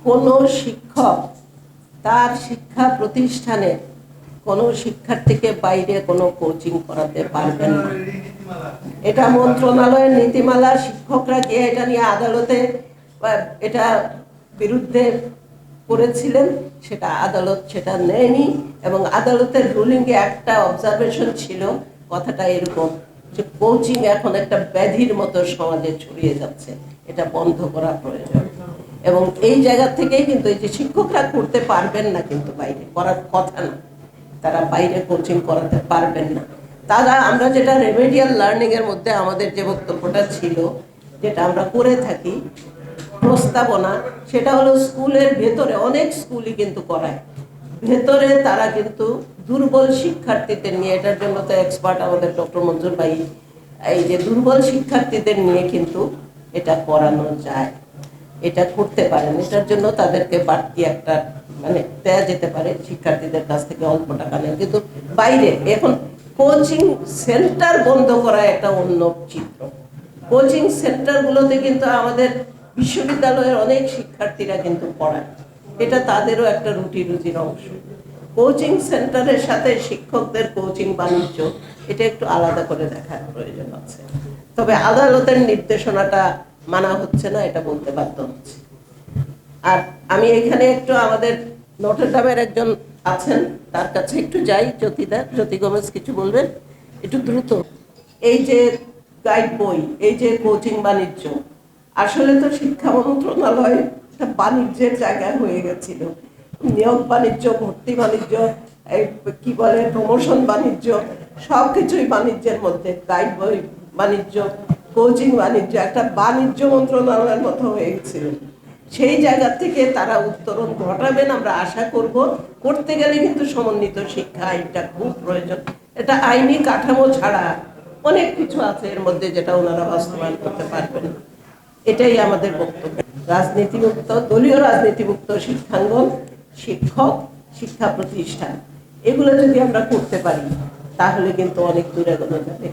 কোনো শিক্ষক তার শিক্ষা প্রতিষ্ঠানে কোনো শিক্ষার্থীকে বাইরে কোনো কোচিং করাতে পারবেন না। এটা মন্ত্রণালয়ের নীতিমালা। শিক্ষকরা গিয়ে এটা নিয়ে আদালতে এটা বিরুদ্ধে করেছিলেন, সেটা আদালত সেটা নেয়নি। এবং আদালতের রুলিংয়ে একটা অবজারভেশন ছিল, কথাটা এরকম যে কোচিং এখন একটা ব্যাধির মতো সমাজে ছড়িয়ে যাচ্ছে, এটা বন্ধ করা প্রয়োজন। এবং এই জায়গা থেকেই কিন্তু এই যে শিক্ষকরা করতে পারবেন না, কিন্তু বাইরে করার কথা না, তারা বাইরে কোচিং করাতে পারবেন না। তারা আমরা যেটা রেমেডিয়াল লার্নিং এর মধ্যে আমাদের যে বক্তব্যটা ছিল, যেটা আমরা করে থাকি প্রস্তাবনা, সেটা হলো স্কুলের ভেতরে, অনেক স্কুলই কিন্তু করায়, ভেতরে তারা কিন্তু দুর্বল শিক্ষার্থীদের নিয়ে, এটার জন্য তো এক্সপার্ট আমাদের ডক্টর মঞ্জুর ভাই, এই যে দুর্বল শিক্ষার্থীদের নিয়ে কিন্তু এটা করানো যায়, এটা করতে পারেন। এটার জন্য তাদেরকে বাড়তি একটা দেয়া যেতে পারে, শিক্ষার্থীদের কাছ থেকে অল্প টাকা নেয়। কিন্তু বাইরে এখন কোচিং সেন্টার বন্ধ করা একটা অন্য চিত্র। কোচিং সেন্টারগুলোতে কিন্তু আমাদের বিশ্ববিদ্যালয়ের অনেক শিক্ষার্থীরা কিন্তু পড়ায়, এটা তাদেরও একটা রুজির অংশ। কোচিং সেন্টারের সাথে শিক্ষকদের কোচিং বাণিজ্য, এটা একটু আলাদা করে দেখার প্রয়োজন আছে। তবে আদালতের নির্দেশনাটা মানা হচ্ছে না, এটা বলতে বাধ্য হচ্ছে। আর আমি এখানে একটু আমাদের নটরডামের একজন আছেন, তার কাছে একটু যাই। জ্যোতি গোমেজ কিছু বলবেন একটু দ্রুত। এই যে গাইড বই, এই যে কোচিং বাণিজ্য, আসলে তো শিক্ষা মন্ত্রণালয় একটা বাণিজ্যের জায়গায় হয়ে গেছিল। নিয়োগ বাণিজ্য, ভর্তি বাণিজ্য, কি বলে প্রমোশন বাণিজ্য, সবকিছুই বাণিজ্যের মধ্যে। গাইড বই বাণিজ্য, কোচিং বাণিজ্য, একটা বাণিজ্য মন্ত্রণালয়ের মতো হয়ে গেছিল। সেই জায়গা থেকে তারা উত্তরণ ঘটাবেন আমরা আশা করব। করতে গেলে কিন্তু সমন্বিত শিক্ষা আইনটা খুব প্রয়োজন। এটা আইনি কাঠামো ছাড়া অনেক কিছু আছে এর মধ্যে, যেটা ওনারা বাস্তবায়ন করতে পারবেন না। এটাই আমাদের বক্তব্য। রাজনীতিমুক্ত, দলীয় রাজনীতিমুক্ত শিক্ষাঙ্গন, শিক্ষক, শিক্ষা প্রতিষ্ঠান, এগুলো যদি আমরা করতে পারি তাহলে কিন্তু অনেক দূরে এগোনো যাবে।